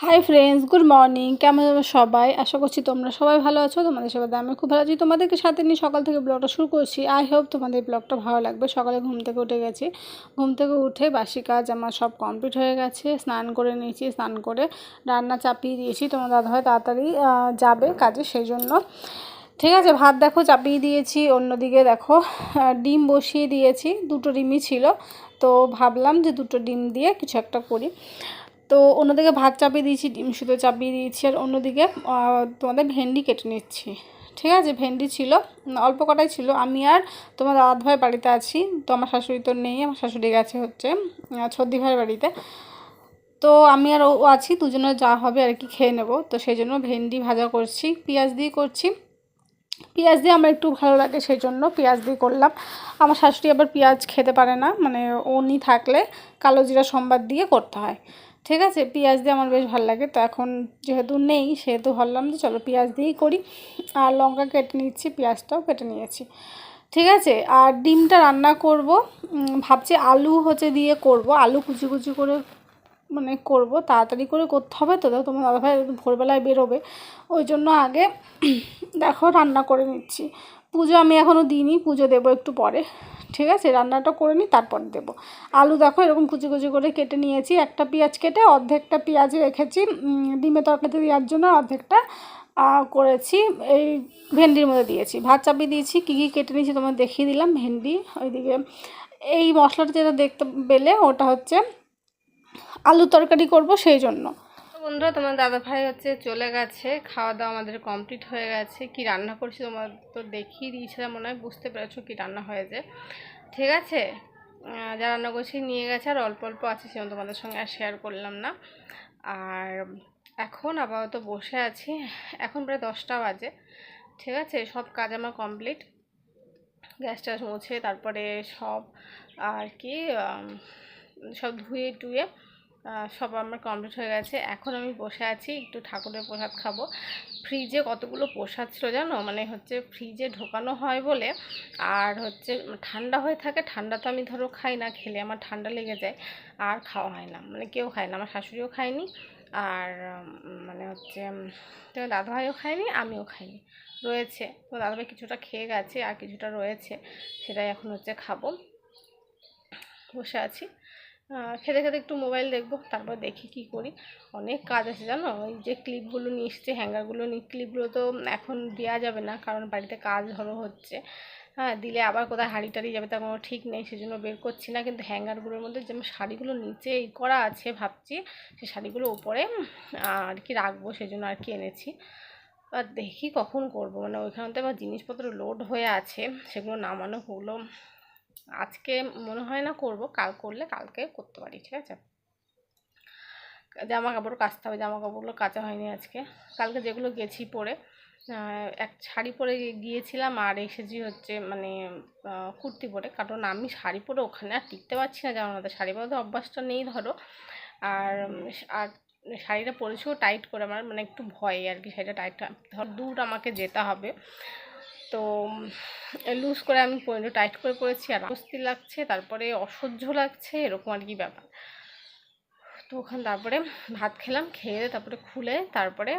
Hi friends, good morning. কেমন আছো সবাই? আশা করছি তোমরা সবাই ভালো আছো। তোমাদের সবাই আমি খুব ভালো আছি। তোমাদেরকে সাথে নিয়ে সকাল থেকে ব্লগটা শুরু করছি। আই হোপ তোমাদের ব্লগটা ভালো লাগবে। সকালে ঘুম থেকে উঠে গেছি। ঘুম থেকে উঠে বাসি কাজ আমার সব কমপ্লিট হয়ে গেছে। স্নান করে নিয়েছি। স্নান করে রান্না চাপিয়ে দিয়েছি। তোমার দাদাভাই তাড়াতাড়ি যাবে কাজে, সেই জন্য ঠিক আছে। ভাত দেখো চাপিয়ে দিয়েছি। অন্যদিকে দেখো ডিম বসিয়ে দিয়েছি। দুটো ডিমই ছিল, তো ভাবলাম যে দুটো ডিম দিয়ে কিছু একটা করি। তো অন্যদিকে ভাত চাপিয়ে দিয়েছি, ডিম শুধু চাপিয়ে দিয়েছি। আর অন্যদিকে তোমাদের ভেন্ডি কেটে নিচ্ছি। ঠিক আছে, ভেন্ডি ছিল অল্প কটাই ছিল। আমি আর তোমার দাদাভাই বাড়িতে আছি, তো আমার শাশুড়ি তো নেই। আমার শাশুড়ি গেছে হচ্ছে ছর্দি ভাইয়ের বাড়িতে। তো আমি আর ও আছি, দুজনে যা হবে আর কি খেয়ে নেব। তো সেই জন্য ভেন্ডি ভাজা করছি, পেঁয়াজ দিয়ে করছি। পেঁয়াজ দিয়ে আমার একটু ভালো লাগে, সেই জন্য পেঁয়াজ দিয়ে করলাম। আমার শাশুড়ি আবার পেঁয়াজ খেতে পারে না, মানে উনি থাকলে কালো জিরা সম্বাদ দিয়ে করতে হয়। ঠিক আছে, পেঁয়াজ দিয়ে আমার বেশ ভালো লাগে। তো এখন যেহেতু নেই, সেহেতু ভাবলাম যে চলো পেঁয়াজ দিয়েই করি। আর লঙ্কা কেটে নিচ্ছি, পেঁয়াজটাও কেটে নিয়েছি। ঠিক আছে, আর ডিমটা রান্না করব। ভাবছি আলু দিয়ে করব। আলু কুচি কুচি করে মানে করব, তাড়াতাড়ি করে করতে হবে। তো তোমার দাদাভাই ভোরবেলায় বেরোবে, ওই জন্য আগে দেখো রান্না করে নিচ্ছি। পুজো আমি এখনও দিইনি, পুজো দেবো একটু পরে। ঠিক আছে, রান্নাটা করে নিই, তারপর দেবো। আলু দেখো এরকম কুচি কুচি করে কেটে নিয়েছি। একটা পেঁয়াজ কেটে অর্ধেকটা পেঁয়াজ রেখেছি ডিমে তরকারিতে দেওয়ার জন্য, অর্ধেকটা করেছি এই ভেন্ডির মধ্যে দিয়েছি। ভাত চাপিয়ে দিয়েছি। কী কী কেটে নিয়েছি তোমার দেখিয়ে দিলাম। ভেন্ডি, ওইদিকে এই মশলাটা যেটা দেখতে পেলে ওটা হচ্ছে আলু তরকারি করব, সেই জন্য। বন্ধুরা, তোমার দাদাভাই হচ্ছে চলে গেছে। খাওয়া দাওয়া আমাদের কমপ্লিট হয়ে গেছে। কি রান্না করছি তোমার তো দেখিয়ে দিয়েছিলাম, মনে হয় বুঝতে পেরেছো কি রান্না হয়েছে। ঠিক আছে, যা রান্না করছি নিয়ে গেছে, আর অল্প অল্প আছে, সেরকম তোমাদের সঙ্গে আর শেয়ার করলাম না। আর এখন আপাতত বসে আছি। এখন প্রায় 10টা বাজে। ঠিক আছে, সব কাজ আমার কমপ্লিট। গ্যাসটা মুছে তারপরে সব আর কি সব ধুয়ে টুয়ে সব আমার কমপ্লিট হয়ে গেছে। এখন আমি বসে আছি, একটু ঠাকুরের প্রসাদ খাবো। ফ্রিজে কতগুলো প্রসাদ ছিল জানো, মানে হচ্ছে ফ্রিজে ঢোকানো হয় বলে, আর হচ্ছে ঠান্ডা হয়ে থাকে। ঠান্ডা তো আমি ধরো খাই না, খেলে আমার ঠান্ডা লেগে যায়, আর খাওয়া হয় না, মানে কেউ খায় না। আমার শাশুড়িও খায়নি, আর মানে হচ্ছে তো দাদাভাইও খায়নি, আমিও খাইনি। রয়েছে, তো দাদাভাই কিছুটা খেয়ে গেছে, আর কিছুটা রয়েছে, সেটাই এখন হচ্ছে খাবো। বসে আছি, খেতে খেতে একটু মোবাইল দেখবো, তারপর দেখি কি করি। অনেক কাজ আছে জানো। ওই যে ক্লিপগুলো নিয়ে এসছে, হ্যাঙ্গারগুলো নিয়ে, ক্লিপগুলো তো এখন দেওয়া যাবে না, কারণ বাড়িতে কাজ ধরো হচ্ছে। হ্যাঁ, দিলে আবার কোথায় হাঁড়ি টাড়ি যাবে, তার কোনো ঠিক নেই, সেজন্য বের করছি না। কিন্তু হ্যাঙ্গারগুলোর মধ্যে যেমন শাড়িগুলো নিচে এই করা আছে, ভাবছি সেই শাড়িগুলো উপরে আর কি রাখবো, সেজন্য আর কি এনেছি। আর দেখি কখন করব, মানে ওইখানে তো আবার জিনিসপত্র লোড হয়ে আছে, সেগুলো নামানো হলো। আজকে মনে হয় না করব, কাল করলে কালকে করতে পারি। ঠিক আছে, জামা কাপড় কাচতে হবে, জামা কাপড়গুলো কাচা হয়নি আজকে। কালকে যেগুলো গেছি পরে, এক শাড়ি পরে গিয়েছিলাম, আর এসেছি হচ্ছে মানে কুর্তি পরে, কারণ আমি শাড়ি পরে ওখানে আর টিকতে পারছি না, জানো না। শাড়ি পরে তো অভ্যাসটা নেই ধরো। আর আর শাড়িটা পরেছিও টাইট করে, আমার মানে একটু ভয় আর কি, শাড়িটা টাইট ধর দূর আমাকে যেতে হবে, তো লুজ করে আমি টাইট করে পরেছি, আর অস্বস্তি লাগছে, তারপরে অসহ্য লাগছে, এরকম আর কি ব্যাপার। তো ওখানে তারপরে ভাত খেলাম, খেয়ে তারপরে খুলে তারপরে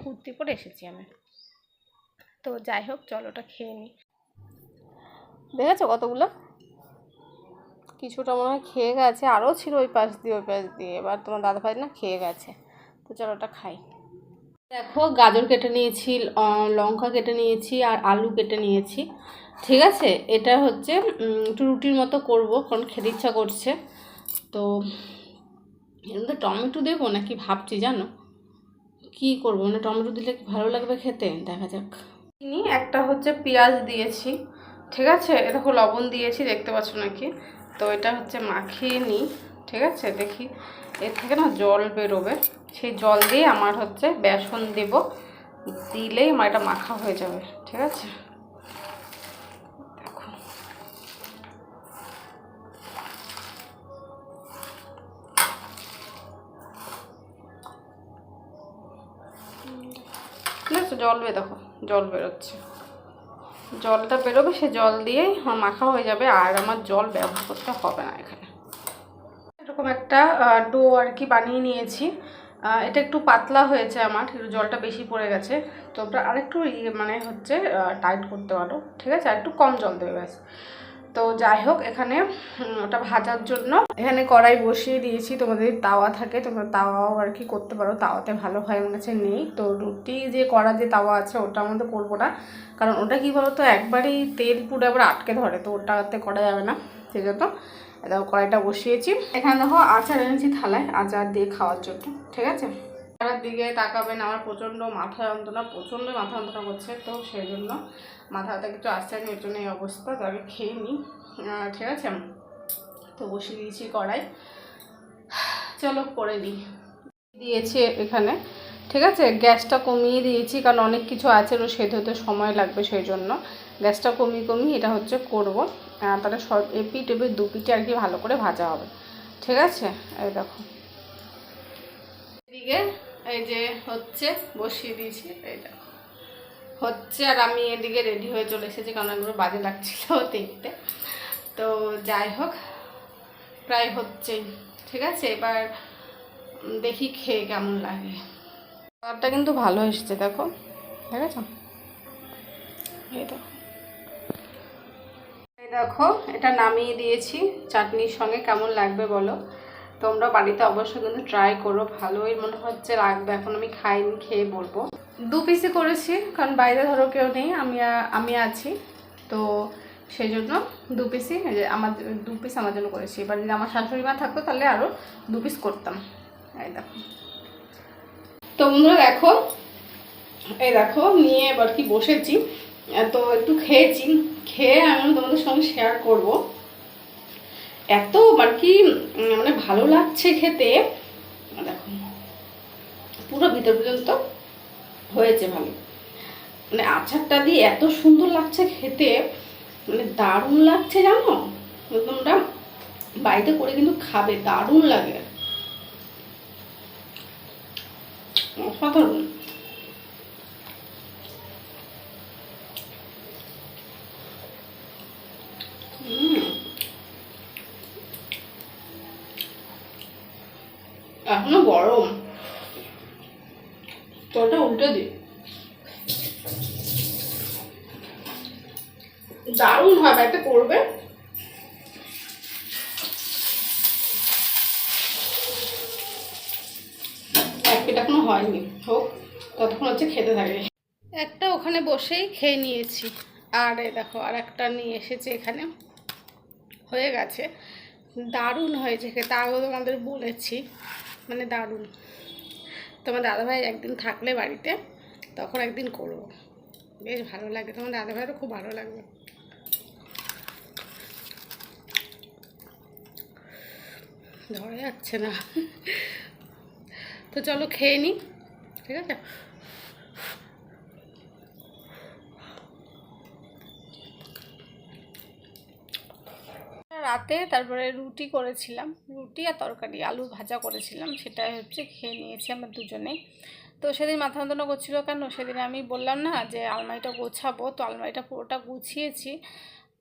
কুর্তি পরে এসেছি আমি। তো যাই হোক, চলো ওটা খেয়ে নিই। দেখেছো কতগুলো, কিছুটা মনে হয় খেয়ে গেছে, আরও ছিল ওই পাশ দিয়ে। এবার তোমার দাদাভাই না খেয়ে গেছে, তো চলো ওটা খাই। দেখো গাজর কেটে নিয়েছি, লঙ্কা কেটে নিয়েছি, আর আলু কেটে নিয়েছি। ঠিক আছে, এটা হচ্ছে একটু রুটির মতো করব, কারণ খেতে ইচ্ছা করছে। তো এর মধ্যে টমেটো দেবো নাকি ভাবছি, জানো কি করবো, মানে টমেটো দিলে কি ভালো লাগবে খেতে, দেখা যাক। একটা হচ্ছে পেঁয়াজ দিয়েছি। ঠিক আছে, দেখো লবণ দিয়েছি, দেখতে পাচ্ছ নাকি। তো এটা হচ্ছে মাখিয়ে নিই। ঠিক আছে, দেখি এর থেকে না জল বেরোবে, সেই জল দিয়ে আমার হচ্ছে বেসন দেব, দিলেই আমার এটা মাখা হয়ে যাবে। ঠিক আছে, দেখো ঠিক আছে, দেখো জল বেরোচ্ছে, জলটা বেরোবে, সে জল দিয়েই আমার মাখা হয়ে যাবে, আর আমার জল ব্যবহার করতে হবে না এখানে। এরকম একটা ডো আর কি বানিয়ে নিয়েছি। এটা একটু পাতলা হয়েছে, আমার একটু জলটা বেশি পড়ে গেছে। তোমরা আরেকটু মানে হচ্ছে টাইট করতে পারো, ঠিক আছে, আর একটু কম জল দেবে ব্যাস। তো যাই হোক, এখানে ওটা ভাজার জন্য এখানে কড়াই বসিয়ে দিয়েছি। তোমাদের তাওয়া থাকে, তোমরা তাওয়াও আর কি করতে পারো, তাওয়াতে ভালো হয়, আমার কাছে নেই। তো রুটি যে করা যে তাওয়া আছে ওটার মধ্যে করবো না, কারণ ওটা কি বলো তো একবারই তেল পুরো আবার আটকে ধরে, তো ওটাতে করা যাবে না। সেই জন্য দেখো কড়াইটা বসিয়েছি। এখানে দেখো আচার এনেছি থালায়, আচার দিয়ে খাওয়ার জন্য, ঠিক আছে। খাওয়ার দিকে তাকাবেন, আমার প্রচণ্ড মাথা যন্ত্রণা, প্রচণ্ড মাথা যন্ত্রণা করছে, তো সেই জন্য মাথাটা কিছু আসছে না, এর জন্য এই অবস্থা। তো আগে খেয়ে নিই, ঠিক আছে। তো বসিয়ে দিয়েছি কড়াই, চলো করে নিই। দিয়েছি এখানে, ঠিক আছে। গ্যাসটা কমিয়ে দিয়েছি, কারণ অনেক কিছু আছে, ওটা সেদ্ধ হতে সময় লাগবে, সেই জন্য গ্যাসটা কমিয়ে এটা হচ্ছে করবো। তাহলে সব এপিট দু পিঠে আর কি ভালো করে ভাজা হবে, ঠিক আছে। এই দেখো এদিকে এই যে হচ্ছে বসিয়ে দিয়েছি, এই দেখো হচ্ছে, আর আমি এদিকে রেডি হয়ে চলে এসেছি, কারণ এগুলো বাজে লাগছিল দেখতে। তো যাই হোক, প্রায় হচ্ছেই, ঠিক আছে। এবার দেখি খেয়ে কেমন লাগে। কালারটা কিন্তু ভালো এসেছে, দেখো, ঠিক আছে। এই দেখো, এই দেখো এটা নামিয়ে দিয়েছি চাটনির সঙ্গে, কেমন লাগবে বলো। তোমরা বাড়িতে অবশ্যই কিন্তু ট্রাই করো, ভালোই মনে হচ্ছে লাগবে। এখন আমি খাইনি, খেয়ে বলবো। 2 পিসই করেছি, কারণ বাইরে ধরো কেউ নেই, আমি আছি, তো সেই জন্য 2 পিসই, আমার 2 পিস আমার জন্য করেছি। এবার যদি আমার শাশুড়ি মা থাকতো তাহলে আরও 2 পিস করতাম। এই দেখো, তো বন্ধুরা দেখো, এই দেখো নিয়ে এবার কি বসেছি, তো একটু খেয়েছি, খেয়ে আমি তোমাদের সঙ্গে শেয়ার করব। এত আর কি মানে ভালো লাগছে খেতে, দেখো পুরো ভিতর পর্যন্ত হয়েছে ভালো, মানে আচারটা দিয়ে এত সুন্দর লাগছে খেতে, মানে দারুণ লাগছে জানো। তোমরা বাড়িতে করে কিন্তু খাবে, দারুণ লাগে, অসাধারণ। এখনো গরম, তো ওটা উল্টে দিই, দারুণ হবে, একটা করবে। এক পিঠ এখনো হয়নি, হোক, ততক্ষণ হচ্ছে খেতে থাকে। একটা ওখানে বসেই খেয়ে নিয়েছি, আর এই দেখো আর একটা নিয়ে এসেছে এখানে, হয়ে গেছে। দারুণ হয়েছে খেতে, আগেও তোমাদের বলেছি, মানে দারুণ। তোমার দাদাভাই একদিন থাকলে বাড়িতে, তখন একদিন করবো, বেশ ভালো লাগে, তোমার দাদাভাইয়েরও খুব ভালো লাগবে। ধরা যাচ্ছে না, তো চলো খেয়ে নিই, ঠিক আছে। রাতে তারপরে রুটি করেছিলাম, রুটি আর তরকারি, আলু ভাজা করেছিলাম, সেটাই হচ্ছে খেয়ে নিয়েছি আমরা দুজনেই। তো সেদিন মাথা যন্ত্রণা করছিলো, কেন সেদিন আমি বললাম না যে আলমারিটা গোছাবো, তো আলমারিটা পুরোটা গুছিয়েছি।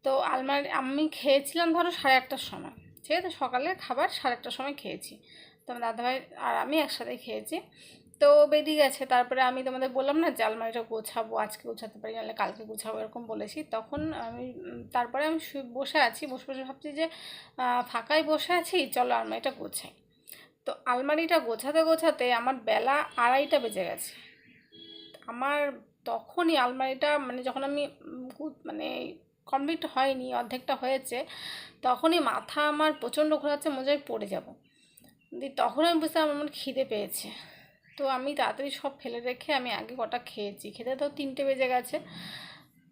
তো আলমারি আমি খেয়েছিলাম ধরো 8:30টার সময়, ঠিক আছে, সকালে খাবার 8:30টার সময় খেয়েছি। তো আমার দাদাভাই আর আমি একসাথে খেয়েছি, তো বেরিয়ে গেছে। তারপরে আমি তোমাদের বললাম না যে আলমারিটা গোছাবো, আজকে গোছাতে পারি নাহলে কালকে গোছাবো, এরকম বলেছি। তখন আমি তারপরে আমি বসে আছি, বসে বসে ভাবছি যে ফাঁকায় বসে আছি, চলো আলমারিটা গোছাই। তো আলমারিটা গোছাতে গোছাতে আমার বেলা 2:30টা বেজে গেছে। আমার তখনই আলমারিটা মানে যখন আমি মানে কমপ্লিট হয়নি, অর্ধেকটা হয়েছে, তখনই মাথা আমার প্রচণ্ড ঘোরাচ্ছে, মনে হয় পড়ে যাব। দিয়ে তখন আমি বুঝলাম আমার খিদে পেয়েছে। তো আমি তাড়াতাড়ি সব ফেলে রেখে আমি আগে কটা খেয়েছি, খেতে তো 3টে বেজে গেছে।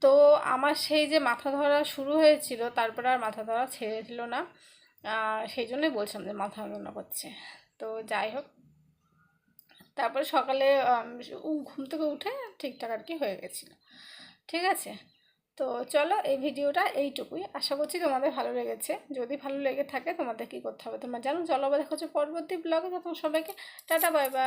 তো আমার সেই যে মাথা ধরা শুরু হয়েছিল, তারপরে আর মাথা ধরা ছেড়েছিল না, সেই জন্যই বলছিলাম যে মাথা যন্ত্রণা করছে। তো যাই হোক, তারপরে সকালে ঘুম থেকে উঠে ঠিকঠাক আর কি হয়ে গেছিলো, ঠিক আছে। তো চলো এই ভিডিওটা এইটুকুই, আশা করছি তোমাদের ভালো লেগেছে। যদি ভালো লেগে থাকে তোমাদের কী করতে হবে তোমরা জানো। চলো আবার দেখা হচ্ছে পরবর্তী ব্লগে, তখন সবাইকে টাটা বাই বাই।